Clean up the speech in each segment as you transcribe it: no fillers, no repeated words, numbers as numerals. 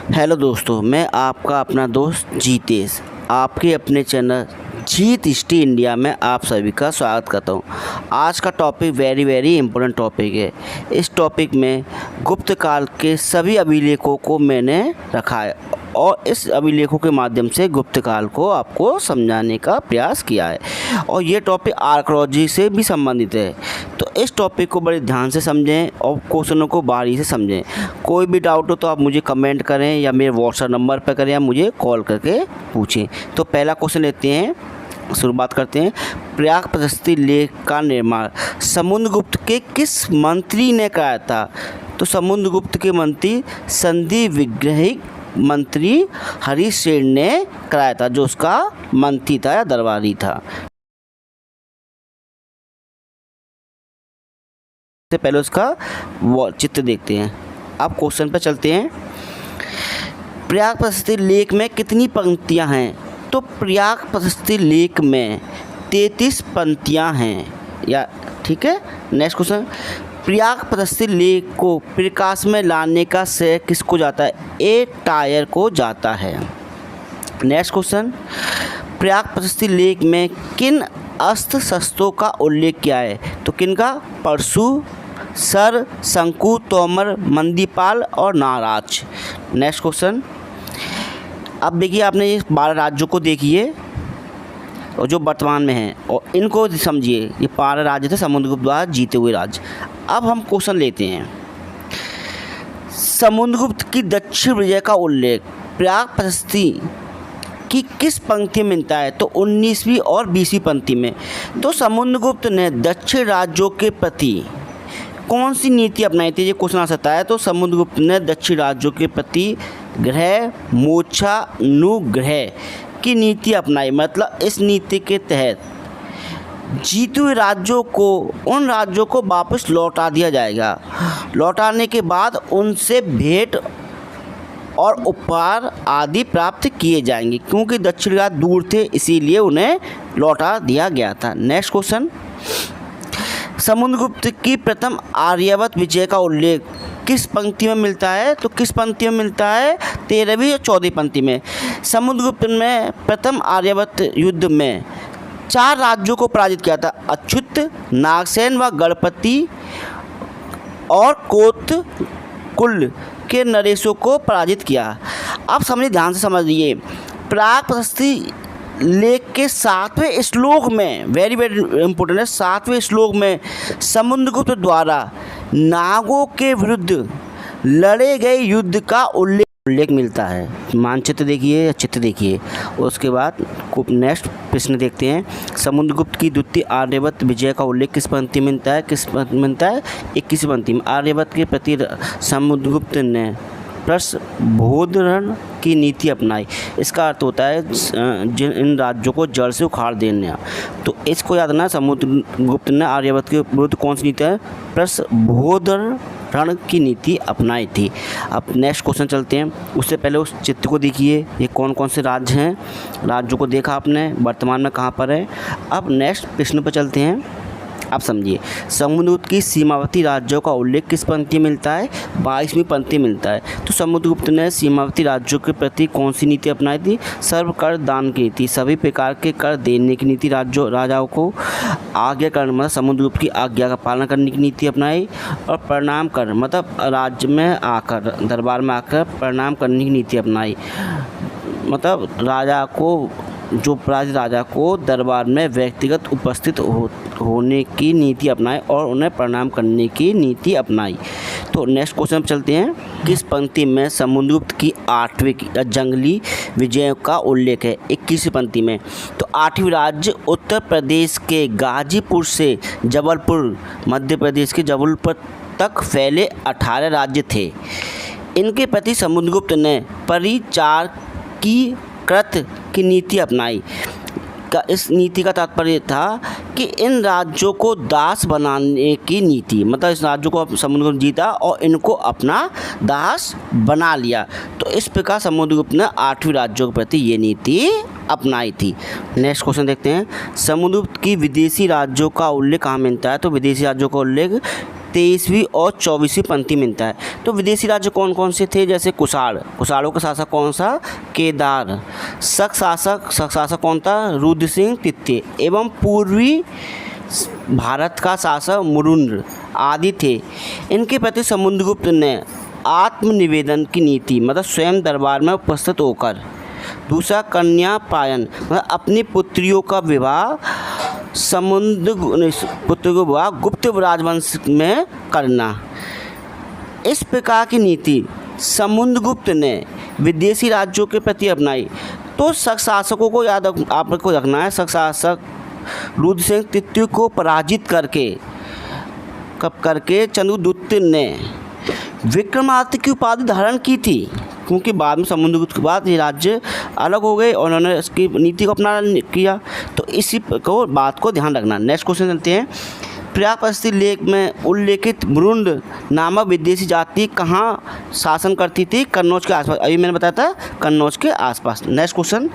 Hello दोस्तों, मैं आपका अपना दोस्त जीतेश आपके अपने चैनल जीत हिस्ट्री इंडिया में आप सभी का स्वागत करता हूं। आज का टॉपिक वेरी इम्पोर्टेंट टॉपिक है। इस टॉपिक में गुप्त काल के सभी अभिलेखों को मैंने रखा है और इस अभिलेखों के माध्यम से गुप्त काल को आपको समझाने का प्रयास किया है और ये टॉपिक आर्कियोलॉजी से भी संबंधित है। तो इस टॉपिक को बड़े ध्यान से समझें और क्वेश्चनों को बारी से समझें। कोई भी डाउट हो तो आप मुझे कमेंट करें या मेरे व्हाट्सएप नंबर पर करें या मुझे कॉल करके पूछें। तो पहला क्वेश्चन लेते हैं, शुरुआत करते हैं। प्रयाग प्रशस्ति लेख का निर्माण समुद्रगुप्त के किस मंत्री ने कराया था? तो समुद्रगुप्त के मंत्री संधि विग्रहिक मंत्री हरिसेन ने कराया था, जो उसका मंत्री था या दरबारी था। से पहले उसका चित्र देखते हैं। अब क्वेश्चन पर चलते हैं। प्रयाग प्रशस्ति लेख में कितनी पंक्तियां हैं? तो प्रयाग प्रशस्ति लेख में 33 पंक्तियां हैं या ठीक है। नेक्स्ट क्वेश्चन, प्रयाग प्रशस्ति लेख को प्रकाश में लाने का श्रेय किसको जाता है? ए टायर को जाता है। नेक्स्ट क्वेश्चन, प्रयाग प्रशस्ति लेख में किन अस्त्र शस्त्रों का उल्लेख किया है? तो किन का? परशु, सर, शंकु, तोमर, मंदीपाल और नाराज। नेक्स्ट क्वेश्चन, अब देखिए आपने ये 12 राज्यों को देखिए और जो वर्तमान में हैं और इनको समझिए। ये 12 राज्य थे समुद्रगुप्त द्वारा जीते हुए राज्य। अब हम क्वेश्चन लेते हैं। समुद्रगुप्त की दक्षिण विजय का उल्लेख प्रयाग प्रशस्ति की किस पंक्ति में मिलता है? तो 19वीं और 20वीं पंक्ति में। तो समुद्रगुप्त ने दक्षिण राज्यों के प्रति कौन सी नीति अपनाई थी? ये क्वेश्चन आ सकता है। तो समुद्रगुप्त ने दक्षिण राज्यों के प्रति ग्रह मोक्षानुग्रह की नीति अपनाई। मतलब इस नीति के तहत जीते हुए राज्यों को उन राज्यों को वापस लौटा दिया जाएगा। लौटाने के बाद उनसे भेंट और उपहार आदि प्राप्त किए जाएंगे, क्योंकि दक्षिण राज्य दूर थे इसीलिए उन्हें लौटा दिया गया था। नेक्स्ट क्वेश्चन, समुद्रगुप्त की प्रथम आर्यावर्त विजय का उल्लेख किस पंक्ति में मिलता है? तो किस पंक्ति में मिलता है? 13वीं और 14वीं पंक्ति में। समुद्रगुप्त ने प्रथम आर्यावर्त युद्ध में 4 राज्यों को पराजित किया था। अच्युत, नागसेन व गणपति और कोतकुल के नरेशों को पराजित किया। अब समझिए, ध्यान से समझिए। प्रयाग प्रशस्ति लेख के 7वें श्लोक में वेरी इंपॉर्टेंट है। 7वें श्लोक में समुद्रगुप्त द्वारा नागों के विरुद्ध लड़े गए युद्ध का उल्लेख मिलता है। मानचित्र देखिए या चित्र देखिए। उसके बाद नेक्स्ट प्रश्न देखते हैं। समुद्रगुप्त की द्वितीय आर्यावर्त विजय का उल्लेख किस पंक्ति में मिलता है? किस पंक्ति में मिलता है? 21वीं पंक्ति में। आर्यावर्त के प्रति समुद्रगुप्त ने प्रशभोधरण की नीति अपनाई। इसका अर्थ होता है इन राज्यों को जड़ से उखाड़ देना। तो इसको याद रखना, समुद्रगुप्त ने आर्यावर्त के विरुद्ध कौन सी नीति है? प्रशभोधरण की नीति अपनाई थी। अब नेक्स्ट क्वेश्चन चलते हैं। उससे पहले उस चित्र को देखिए। ये कौन कौन से राज्य हैं? राज्यों को देखा आपने, वर्तमान में कहाँ पर है। अब नेक्स्ट प्रश्न पर चलते हैं। आप समझिए, समुद्रगुप्त की सीमावर्ती राज्यों का उल्लेख किस पंक्ति में मिलता है? 22वीं पंक्ति में मिलता है। तो समुद्रगुप्त ने सीमावर्ती राज्यों के प्रति कौन सी नीति अपनाई थी? सर्व कर दान की नीति, सभी प्रकार के कर देने की नीति राजाओं को। आज्ञा कर मतलब समुद्रगुप्त की आज्ञा का पालन करने की नीति अपनाई। और प्रणाम कर मतलब राज्य में आकर, दरबार में आकर प्रणाम करने की नीति अपनाई। मतलब राजा को, जो पराजित राजा को दरबार में व्यक्तिगत उपस्थित होने की नीति अपनाई और उन्हें प्रणाम करने की नीति अपनाई। तो नेक्स्ट क्वेश्चन चलते हैं। किस पंक्ति में समुद्रगुप्त की 8वीं जंगली विजय का उल्लेख है? 21वीं पंक्ति में। तो 8वीं राज्य उत्तर प्रदेश के गाजीपुर से जबलपुर, मध्य प्रदेश के जबलपुर तक फैले 18 राज्य थे। इनके प्रति समुद्रगुप्त ने परिचार की नीति अपनाई। इस नीति का तात्पर्य था कि इन राज्यों को दास बनाने की नीति। मतलब इस राज्यों को समुद्रगुप्त जीता और इनको अपना दास बना लिया। तो इस प्रकार समुद्रगुप्त ने 8वीं राज्यों के प्रति ये नीति अपनाई थी। नेक्स्ट क्वेश्चन देखते हैं। समुद्रगुप्त की विदेशी राज्यों का उल्लेख कहाँ मिलता है? तो विदेशी राज्यों का उल्लेख 23वीं और 24वीं पंक्ति मिलता है। तो विदेशी राज्य कौन कौन से थे, जैसे कुषाणों का शासक कौन सा, केदार। शक शासक कौन था, रुद्र सिंह तृतीय। एवं पूर्वी भारत का शासक मुरुंद्र आदि थे। इनके प्रति समुद्रगुप्त ने आत्मनिवेदन की नीति, मतलब स्वयं दरबार में उपस्थित होकर। दूसरा, कन्या पायन, मतलब अपनी पुत्रियों का विवाह गुप्त राजवंश में करना। इस प्रकार की नीति समुद्रगुप्त ने विदेशी राज्यों के प्रति अपनाई। तो शक शासकों को याद आपको रखना है, शक शासक रुद्र सिंह तृतीय को पराजित करके चंद्रगुप्त ने विक्रमादित्य की उपाधि धारण की थी, क्योंकि बाद में समुद्रगुप्त के बाद ये राज्य अलग हो गए और उन्होंने इसकी नीति को अपना किया। तो इसी को बात को ध्यान रखना। नेक्स्ट क्वेश्चन चलते हैं। पर्यायपस्ती लेख में उल्लेखित मुरुंड नामक विदेशी जाति कहाँ शासन करती थी, कन्नौज के आसपास। अभी मैंने बताया था कन्नौज के आसपास। नेक्स्ट क्वेश्चन,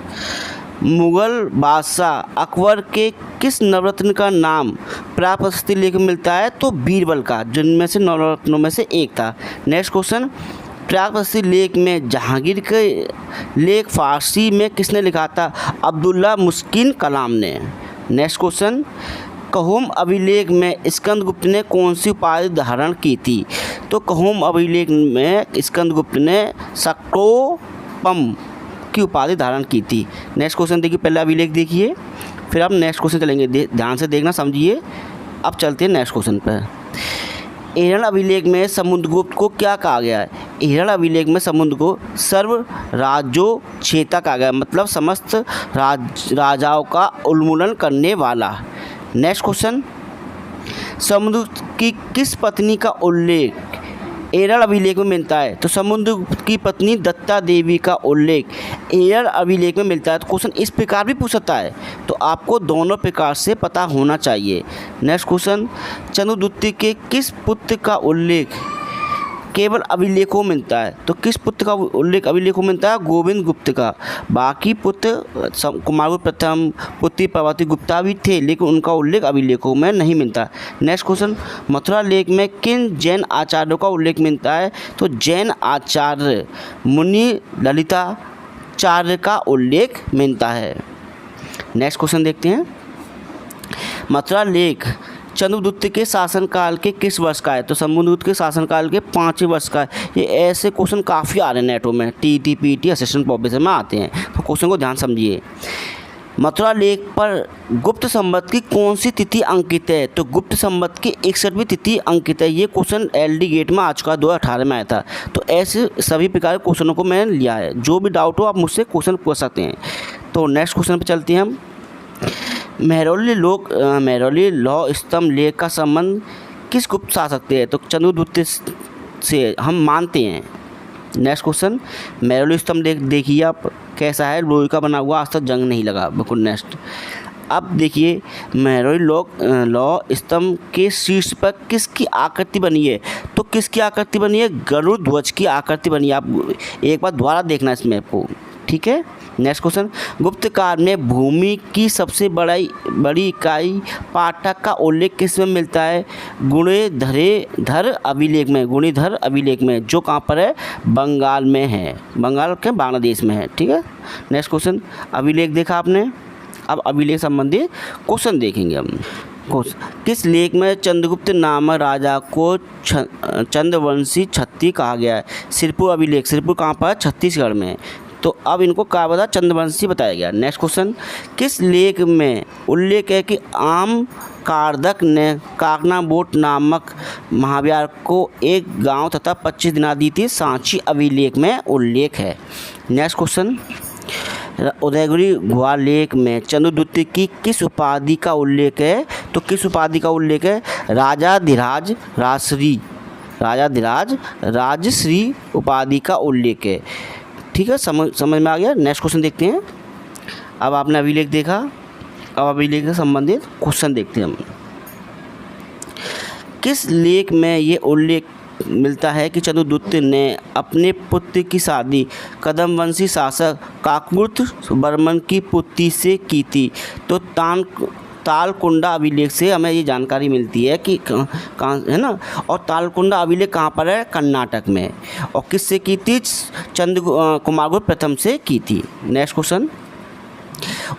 मुगल बादशाह अकबर के किस नवरत्न का नाम पर्यायपस्ती लेख में मिलता है, तो बीरबल का, जिनमें से नवरत्नों में से एक था। नेक्स्ट क्वेश्चन, पर्यायपस्ती लेख में जहांगीर के लेख फारसी में किसने लिखा था, अब्दुल्ला मुस्किन कलाम ने। नेक्स्ट क्वेश्चन, कहोम अभिलेख में स्कंदगुप्त ने कौन सी उपाधि धारण की थी, तो कहोम अभिलेख में स्कंदगुप्त ने सक्रोपम की उपाधि धारण की थी। नेक्स्ट क्वेश्चन देखिए, पहला अभिलेख देखिए, फिर आप नेक्स्ट क्वेश्चन चलेंगे, ध्यान से देखना, समझिए। अब चलते हैं नेक्स्ट क्वेश्चन पर। एरल अभिलेख में समुद्रगुप्त को क्या कहा गया है, एरल अभिलेख में समुद्र को सर्व राज्यों छेता कहा गया, मतलब समस्त राजाओं का उन्मूलन करने वाला। नेक्स्ट क्वेश्चन, समुद्र की किस पत्नी का उल्लेख एरल अभिलेख में मिलता है, तो समुद्र की पत्नी दत्ता देवी का उल्लेख एरल अभिलेख में मिलता है। तो क्वेश्चन इस प्रकार भी पूछ सकता है, तो आपको दोनों प्रकार से पता होना चाहिए। नेक्स्ट क्वेश्चन, चंद्रगुप्त के किस पुत्र का उल्लेख केवल अभिलेखों में मिलता है, तो किस पुत्र का उल्लेख अभिलेखों में मिलता है, गोविंद गुप्त का। बाकी पुत्र कुमारगुप्त प्रथम, पुत्री पार्वती गुप्ता भी थे, लेकिन उनका उल्लेख अभिलेखों में नहीं मिलता। नेक्स्ट क्वेश्चन, मथुरा लेख में किन जैन आचार्यों का उल्लेख मिलता है, तो जैन आचार्य मुनि ललिताचार्य का उल्लेख मिलता है। नेक्स्ट क्वेश्चन देखते हैं। मथुरा लेख चंद्रगुप्त के शासनकाल के किस वर्ष का है, तो समुद्रगुप्त के शासनकाल के 5वें वर्ष का है। ये ऐसे क्वेश्चन काफ़ी आ रहे हैं नेटों में, टीटी पीटी असिस्टेंट प्रोफेसर में आते हैं, तो क्वेश्चन को ध्यान समझिए। मथुरा लेख पर गुप्त संवत की कौन सी तिथि अंकित है, तो गुप्त संवत की 61वीं तिथि अंकित है। ये क्वेश्चन LD गेट में आ चुका, 2018 में आया था। तो ऐसे सभी प्रकार के क्वेश्चनों को मैंने लिया है, जो भी डाउट हो आप मुझसे क्वेश्चन पूछ सकते हैं। तो नेक्स्ट क्वेश्चन पर चलते हैं हम। मेहरौली लौह स्तंभ लेख का संबंध किस गुप्त शासक से है, तो चंद्रगुप्त से हम मानते हैं। नेक्स्ट क्वेश्चन, मेहरौली स्तंभ देखिए आप कैसा है, लोहे का बना हुआ, आज तक जंग नहीं लगा, बिल्कुल। नेक्स्ट, अब देखिए मेहरौली लौह स्तंभ के शीर्ष पर किसकी आकृति बनी है, तो किसकी आकृति बनी है, गरुड़ ध्वज की आकृति बनी है। आप एक बार दोबारा देखना इसमें आपको, ठीक है। नेक्स्ट क्वेश्चन, गुप्त काल में भूमि की सबसे बड़ी इकाई पाठक का उल्लेख किस में मिलता है, गुणेधर अभिलेख में, गुणेधर अभिलेख में, जो कहाँ पर है, बंगाल में है, बंगाल के बांग्लादेश में है, ठीक है। नेक्स्ट क्वेश्चन, अभिलेख देखा आपने, अब अभिलेख संबंधी क्वेश्चन देखेंगे हम। किस लेख में चंद्रगुप्त नामक राजा को चंद्रवंशी क्षत्रिय कहा गया है, सिरपुर अभिलेख, सिरपुर कहाँ पर, छत्तीसगढ़ में। तो अब इनको क्या बता, चंद्रवंशी बताया गया। नेक्स्ट क्वेश्चन, किस लेख में उल्लेख है कि आम कारदक ने काकनाबोट नामक महाविहार को एक गांव तथा 25 दिना दी थी, सांची अभिलेख में उल्लेख है। नेक्स्ट क्वेश्चन, उदयगिरी गुहा लेख में चंद्रगुप्त की किस उपाधि का उल्लेख है, तो किस उपाधि का उल्लेख है, राजाधिराज राजश्री उपाधि का उल्लेख है, ठीक है। समझ में आ गया। नेक्स्ट क्वेश्चन देखते हैं। अब आपने अभिलेख देखा, अब अभिलेख से संबंधित क्वेश्चन देखते हैं हम। किस लेख में ये उल्लेख मिलता है कि चंद्रगुप्त ने अपने पुत्र की शादी कदमवंशी शासक काकभूत वर्मन की पुत्री से की थी, तो तालकुंडा अभिलेख से हमें ये जानकारी मिलती है कि कहाँ है ना। और तालकुंडा अभिलेख कहाँ पर है? कर्नाटक में। और किससे की थी? कुमारगुप्त प्रथम से की थी। नेक्स्ट क्वेश्चन,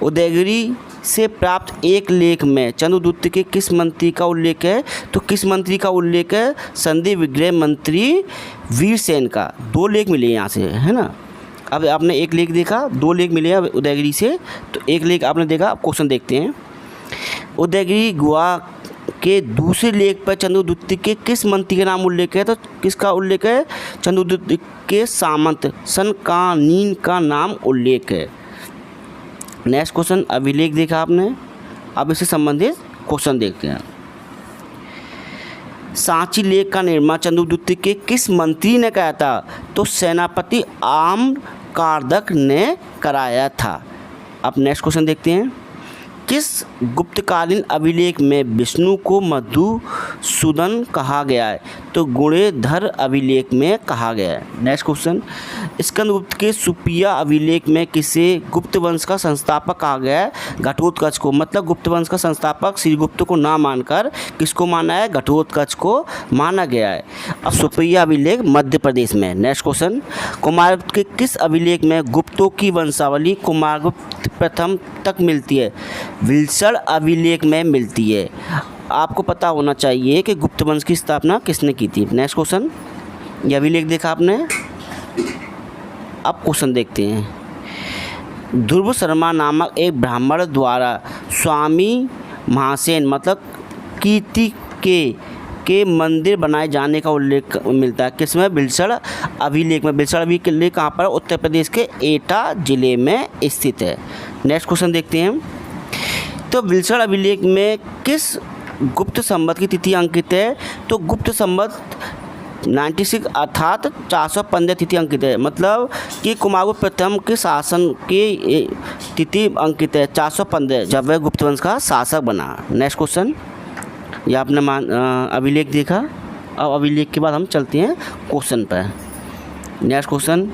उदयगिरी से प्राप्त एक लेख में चंद्रगुप्त के किस मंत्री का उल्लेख है? तो किस मंत्री का उल्लेख है? संधि विग्रह मंत्री वीरसेन का। 2 लेख मिले यहाँ से, है ना। अब आपने एक लेख देखा, 2 लेख मिले हैं उदयगिरी से, तो एक लेख आपने देखा। अब क्वेश्चन देखते हैं। उदयगिरी गुहा के दूसरे लेख पर चंद्रगुप्त के किस मंत्री का नाम उल्लेख है? तो किसका उल्लेख है? चंद्रगुप्त के सामंत सनकानीन का नाम उल्लेख है। नेक्स्ट क्वेश्चन, अभिलेख देखा आपने, अब इससे संबंधित क्वेश्चन देखते हैं। सांची लेख का निर्माण चंद्रगुप्त के किस मंत्री ने कराया था? तो सेनापति आम्रकारदक ने कराया था। अब नेक्स्ट क्वेश्चन देखते हैं। किस गुप्तकालीन अभिलेख में विष्णु को मधुसूदन कहा गया है? तो गुणेधर अभिलेख में कहा गया है। नेक्स्ट क्वेश्चन, स्कंदगुप्त के सुप्रिया अभिलेख में किसे गुप्त वंश का संस्थापक कहा गया है? घटोत्कच को। मतलब गुप्त वंश का संस्थापक श्रीगुप्त को ना मानकर किसको माना है? घटोत्कच को माना गया है। अब सुप्रिया अभिलेख मध्य प्रदेश में। नेक्स्ट क्वेश्चन, कुमारगुप्त के किस अभिलेख में गुप्तों की वंशावली कुमारगुप्त प्रथम तक मिलती है? विल्सण अभिलेख में मिलती है। आपको पता होना चाहिए कि गुप्त वंश की स्थापना किसने की थी। नेक्स्ट क्वेश्चन, यह अभिलेख देखा आपने। अब क्वेश्चन देखते हैं। ध्रुव शर्मा नामक एक ब्राह्मण द्वारा स्वामी महासेन मतलब कीर्ति के मंदिर बनाए जाने का उल्लेख मिलता है किसमें? विल्सण अभिलेख में। विल्सण अभिलेख कहाँ पर? उत्तर प्रदेश के एटा जिले में स्थित है। नेक्स्ट क्वेश्चन देखते हैं। तो विल्सण अभिलेख में किस गुप्त संवत की तिथि अंकित है? तो गुप्त संवत 96 अर्थात 415 तिथि अंकित है। मतलब कि कुमारगुप्त प्रथम के शासन की तिथि अंकित है 415, जब वह गुप्त वंश का शासक बना। नेक्स्ट क्वेश्चन, यह आपने अभिलेख देखा। अब अभिलेख के बाद हम चलते हैं क्वेश्चन पर। नेक्स्ट क्वेश्चन,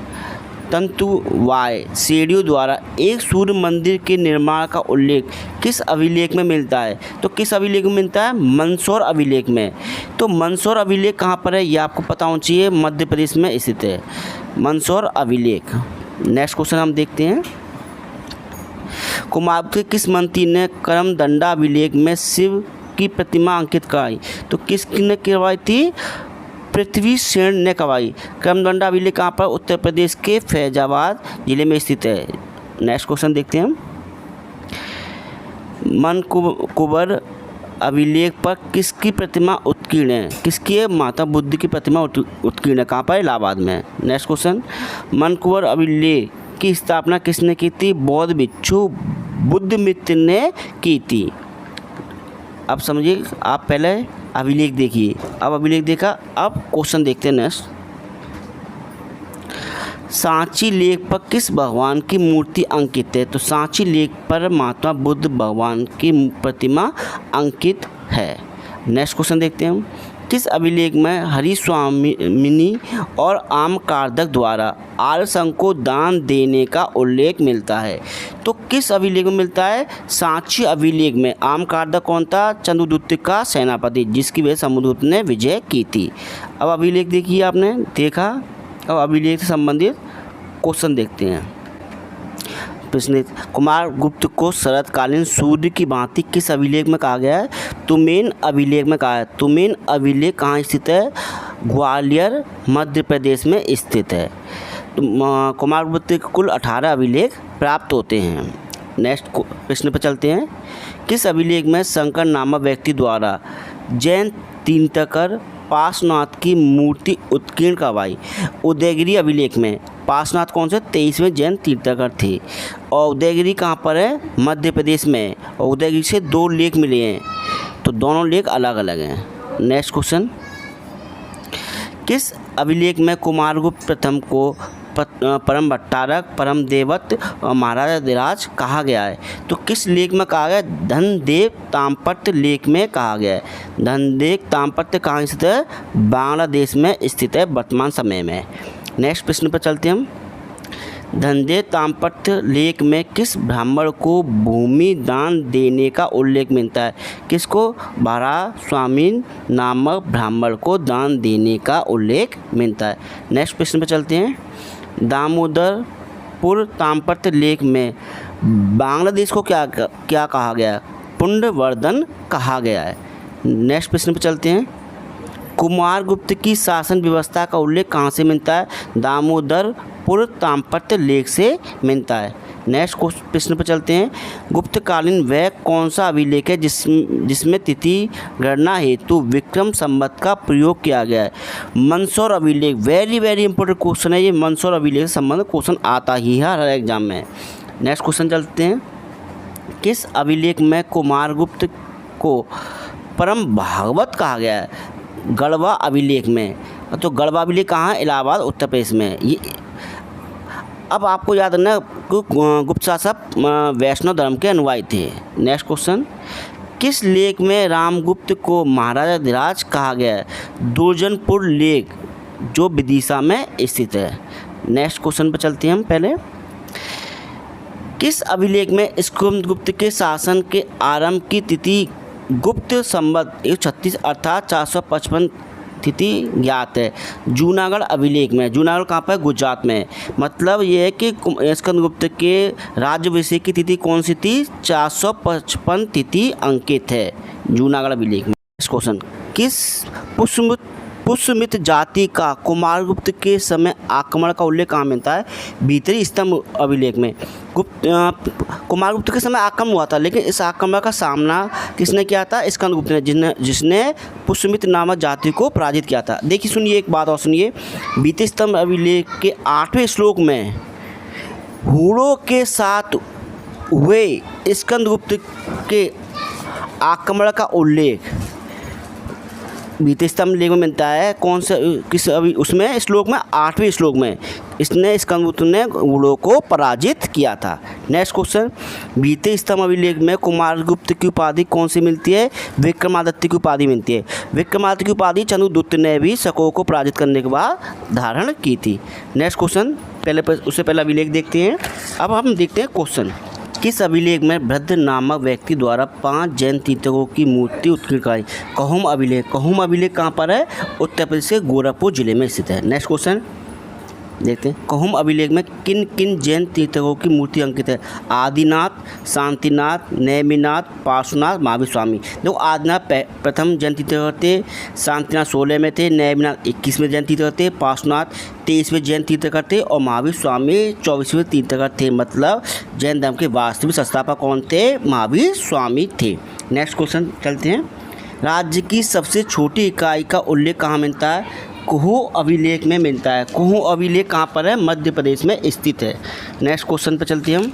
तंतुवाय सीढ़ियों द्वारा एक सूर्य मंदिर के निर्माण का उल्लेख किस अभिलेख में मिलता है? तो किस अभिलेख में मिलता है? मंदसौर अभिलेख में। तो मंदसौर अभिलेख कहाँ पर है? ये आपको पता होना चाहिए, मध्य प्रदेश में स्थित है मंदसौर अभिलेख। नेक्स्ट क्वेश्चन हम देखते हैं। कुमारगुप्त के किस मंत्री ने करमदंडा अभिलेख में शिव की प्रतिमा अंकित कराई? तो किसने करवाई थी? पृथ्वी सेन ने करवाई। करमदंडा अभिलेख कहाँ पर? उत्तर प्रदेश के फैजाबाद जिले में स्थित है। नेक्स्ट क्वेश्चन देखते हैं हम। मनकुबर अभिलेख पर किसकी प्रतिमा उत्कीर्ण है? किसकी है? माता बुद्ध की प्रतिमा उत्कीर्ण है। कहाँ पर? इलाहाबाद में। नेक्स्ट क्वेश्चन, मनकुबर अभिलेख की स्थापना किसने की थी? बौद्ध भिक्षु बुद्धमित्र ने की थी। अब समझिए, आप पहले अभिलेख देखिए। अब अभिलेख देखा, अब क्वेश्चन देखते हैं। नेक्स्ट, सांची लेख पर किस भगवान की मूर्ति अंकित है? तो सांची लेख पर महात्मा बुद्ध भगवान की प्रतिमा अंकित है। नेक्स्ट क्वेश्चन देखते हैं हम। किस अभिलेख में हरिस्वामिनी और आम्रकारदक द्वारा आर्य संघ को दान देने का उल्लेख मिलता है? तो किस अभिलेख में मिलता है? सांची अभिलेख में। आम्रकारदक कौन था? चंद्रगुप्त का सेनापति, जिसकी वजह समुद्रगुप्त ने विजय की थी। अब अभिलेख देखिए, आपने देखा। अब अभिलेख से संबंधित क्वेश्चन देखते हैं। प्रश्न, कुमारगुप्त को शरतकालीन सूर्य की भांति किस अभिलेख में कहा गया है? तुमेन अभिलेख में कहा है। तुमेन अभिलेख कहाँ स्थित है? ग्वालियर मध्य प्रदेश में स्थित है। कुमारगुप्त के कुल 18 अभिलेख प्राप्त होते हैं। नेक्स्ट प्रश्न पर चलते हैं। किस अभिलेख में शंकर नामक व्यक्ति द्वारा जैन तीर्थंकर पार्श्वनाथ की मूर्ति उत्कीर्ण करवाई? उदयगिरी अभिलेख में। पार्श्वनाथ कौन से? 23वें जैन तीर्थंकर थे। और उदयगिरी कहाँ पर है? मध्य प्रदेश में। और उदयगिरी से 2 लेख मिले हैं, तो दोनों लेख अलग अलग हैं। नेक्स्ट क्वेश्चन, किस अभिलेख में कुमारगुप्त प्रथम को परम भट्टारक, परम देवत और महाराजाधिराज कहा गया है? तो किस लेख में कहा गया? धनदेव ताम्रपत्र लेख में कहा गया है। धनदेव ताम्रपत्र कहाँ स्थित है? बांग्लादेश में स्थित है वर्तमान समय में। नेक्स्ट प्रश्न पर चलते हैं हम। धंधे ताम्रपत्र लेख में किस ब्राह्मण को भूमि दान देने का उल्लेख मिलता है? किसको? भारास्वामी नामक ब्राह्मण को दान देने का उल्लेख मिलता है। नेक्स्ट प्रश्न पर चलते हैं। दामोदरपुर ताम्रपत्र लेख में बांग्लादेश को क्या कहा गया है? पुंडवर्धन कहा गया है। नेक्स्ट प्रश्न पर चलते हैं। कुमारगुप्त की शासन व्यवस्था का उल्लेख कहाँ से मिलता है? दामोदरपुर ताम्रपत्र लेख से मिलता है। नेक्स्ट प्रश्न पर चलते हैं। गुप्तकालीन वह कौन सा अभिलेख है जिसमें तिथि गणना हेतु विक्रम संवत का प्रयोग किया गया है? मंदसौर अभिलेख। वेरी वेरी इंपॉर्टेंट क्वेश्चन है ये। मंदसौर अभिलेख से संबंधित क्वेश्चन आता ही है हर एग्जाम में। नेक्स्ट क्वेश्चन चलते हैं। किस अभिलेख में कुमारगुप्त को परम भागवत कहा गया है? गढ़वा अभिलेख में। तो गढ़वा अभिलेख कहाँ है? इलाहाबाद उत्तर प्रदेश में। ये अब आपको याद रखना गुप्त शासक वैष्णव धर्म के अनुयायी थे। Next question. किस लेख में रामगुप्त को महाराजा धीराज कहा गया है? दुर्जनपुर लेख जो विदिशा में स्थित है। नेक्स्ट क्वेश्चन पर चलते हैं हम। पहले किस अभिलेख में स्कंदगुप्त के शासन के आरंभ की तिथि गुप्त संवत 136 अर्थात 455 तिथि ज्ञात है? जूनागढ़ अभिलेख में। जूनागढ़ कहाँ पर? गुजरात में। मतलब ये है कि स्कंदगुप्त के राज्याभिषेक की तिथि कौन सी थी? 455 तिथि अंकित है जूनागढ़ अभिलेख में। क्वेश्चन। किस पुष्यमित्र जाति का कुमारगुप्त के समय आक्रमण का उल्लेख कहाँ मिलता है? भीतरी स्तंभ अभिलेख में। कुमारगुप्त के समय आक्रमण हुआ था, लेकिन इस आक्रमण का सामना किसने किया था? स्कंदगुप्त ने, जिसने पुष्यमित्र नामक जाति को पराजित किया था। देखिए सुनिए, एक बात और सुनिए। भीतरी स्तंभ अभिलेख के 8वें श्लोक में हूणों के साथ हुए स्कंदगुप्त के आक्रमण का उल्लेख भीतरी स्तंभ लेख में मिलता है। कौन सा किस अभी उसमें श्लोक में? 8वें श्लोक में इसने स्कंदगुप्त ने हूणों को पराजित किया था। Next question. भीतरी स्तंभ अभिलेख में कुमारगुप्त की उपाधि कौन सी मिलती है? विक्रमादित्य की उपाधि मिलती है। विक्रमादित्य की उपाधि चंद्रगुप्त ने भी शकों को पराजित करने के बाद धारण की थी। Next question. उससे पहले अभिलेख देखते हैं। अब हम देखते हैं क्वेश्चन। किस अभिलेख में भद्र नामक व्यक्ति द्वारा 5 जैन तीर्थंकरों की मूर्ति उत्कीर्ण कराई? कहुम अभिलेख। कहुम अभिलेख कहाँ पर है? उत्तर प्रदेश के गोरखपुर जिले में स्थित है। नेक्स्ट क्वेश्चन देखते हैं। कहुम अभिलेख में किन किन जैन तीर्थंकरों की मूर्ति अंकित है? आदिनाथ, शांतिनाथ, नेमिनाथ, पार्श्वनाथ, महावीर स्वामी। देखो आदिनाथ प्रथम जैन तीर्थंकर थे, शांतिनाथ 16 में थे, नेमिनाथ 21वें जैन तीर्थंकर थे, पार्श्वनाथ 23वें जैन तीर्थंकर थे और महावीर स्वामी 24वें तीर्थंकर थे। मतलब जैन धर्म के वास्तविक संस्थापक कौन थे? महावीर स्वामी थे। नेक्स्ट क्वेश्चन चलते हैं। राज्य की सबसे छोटी इकाई का उल्लेख कहाँ मिलता है? कुहू अभिलेख में मिलता है। कुहू अभिलेख कहाँ पर है? मध्य प्रदेश में स्थित है। नेक्स्ट क्वेश्चन पर चलते हैं हम।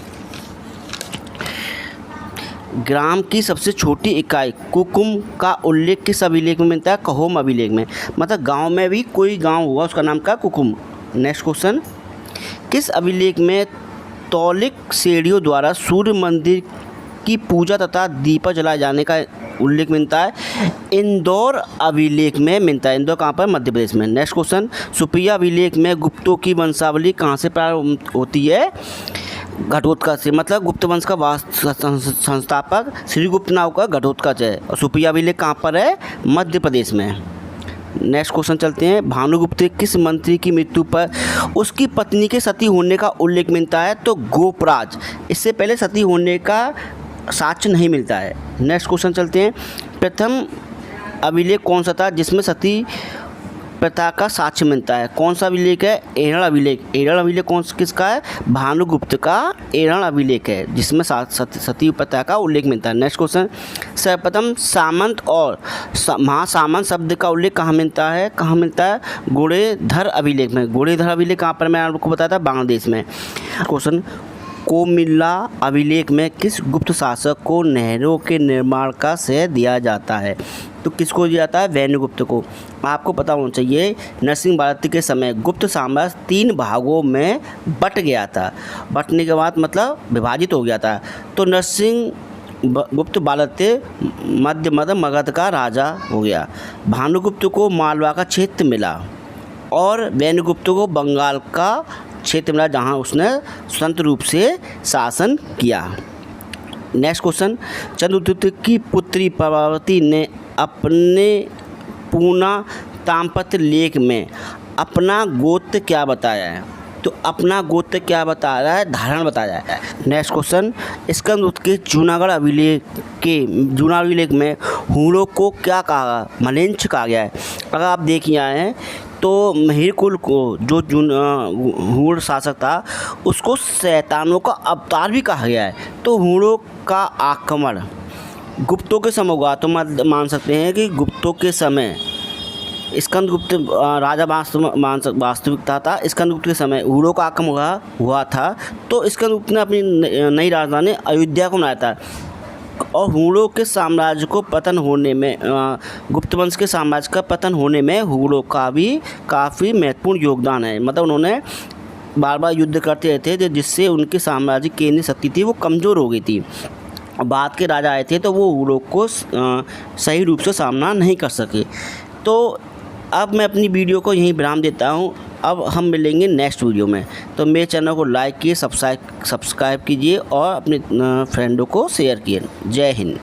ग्राम की सबसे छोटी इकाई कुकुम का उल्लेख किस अभिलेख में मिलता है? कहोम अभिलेख में। मतलब गांव में भी कोई गांव हुआ उसका नाम क्या? कुकुम। Next question. किस अभिलेख में तौलिक सीढ़ियों द्वारा सूर्य मंदिर की पूजा तथा दीपक जलाए जाने का उल्लेख मिलता है? इंदौर अभिलेख में मिलता है। इंदौर कहाँ पर? मध्य प्रदेश में। Next question. सुप्रिया अभिलेख में गुप्तों की वंशावली कहाँ से प्रारंभ होती है? घटोत्कच से। मतलब गुप्त वंश का संस्थापक श्रीगुप्त नाम का घटोत्कच है। और सुप्रिया अभिलेख कहाँ पर है? मध्य प्रदेश में। नेक्स्ट क्वेश्चन चलते हैं। भानुगुप्त किस मंत्री की मृत्यु पर उसकी पत्नी के सती होने का उल्लेख मिलता है? तो गोपराज। इससे पहले सती होने का साक्ष्य नहीं मिलता है। नेक्स्ट क्वेश्चन चलते हैं। प्रथम अभिलेख कौन सा था जिसमें सती प्रथा का साक्ष्य मिलता है? कौन सा अभिलेख है? एरण अभिलेख। एरण अभिलेख किसका है? भानुगुप्त का एरण अभिलेख है जिसमें सती प्रथा का उल्लेख मिलता है। Next question. सर्वप्रथम सामंत और महासामंत शब्द का उल्लेख कहाँ मिलता है? कहाँ मिलता है? गोड़ेधर अभिलेख में। गोड़ेधर अभिलेख कहाँ पर? मैं आपको बताया था बांग्लादेश में। क्वेश्चन। कोमिल्ला अभिलेख में किस गुप्त शासक को नहरों के निर्माण का श्रेय दिया जाता है? तो किसको दिया जाता है? वैन्यगुप्त को। आपको पता होना चाहिए नरसिंह भारती के समय गुप्त साम्राज्य 3 भागों में बट गया था। बटने के बाद मतलब विभाजित हो गया था। तो नरसिंह गुप्त बालत्य मगध का राजा हो गया। भानुगुप्त को मालवा का क्षेत्र मिला और वैन्यगुप्त को बंगाल का क्षेत्र मिला जहाँ उसने स्वतंत्र रूप से शासन किया। नेक्स्ट क्वेश्चन, चंद्रगुप्त की पुत्री प्रभावती ने अपने पूना ताम्रपत्र लेख में अपना गोत्र क्या बताया है? तो अपना गोत्र क्या बता रहा है? धारण बताया है। नेक्स्ट क्वेश्चन, स्कंदगुप्त के जूनागढ़ अभिलेख में हूणों को क्या कहा? मलेच्छ कहा गया है। अगर आप देखिए आए हैं तो महिरकुल को जो हूण शासक था उसको शैतानों का अवतार भी कहा गया है। तो हूणों का आक्रमण गुप्तों के समय हुआ, तो मान सकते हैं कि गुप्तों के समय स्कंदगुप्त राजा वास्तविकता था। स्कंदगुप्त के समय हूणों का आक्रमण हुआ था, तो स्कंदगुप्त ने अपनी नई राजधानी अयोध्या को बनाया था। और हूणों के साम्राज्य को पतन होने में गुप्त वंश के साम्राज्य का पतन होने में हूणों का भी काफ़ी महत्वपूर्ण योगदान है। मतलब उन्होंने बार बार युद्ध करते रहते थे जिससे उनके साम्राज्य केंद्रीय शक्ति थी वो कमज़ोर हो गई थी। बाद के राजा आए थे तो वो हूणों को सही रूप से सामना नहीं कर सके। तो अब मैं अपनी वीडियो को यहीं विराम देता हूँ। अब हम मिलेंगे नेक्स्ट वीडियो में। तो मेरे चैनल को लाइक कीजिए, सब्सक्राइब कीजिए और अपने फ्रेंडों को शेयर कीजिए। जय हिंद।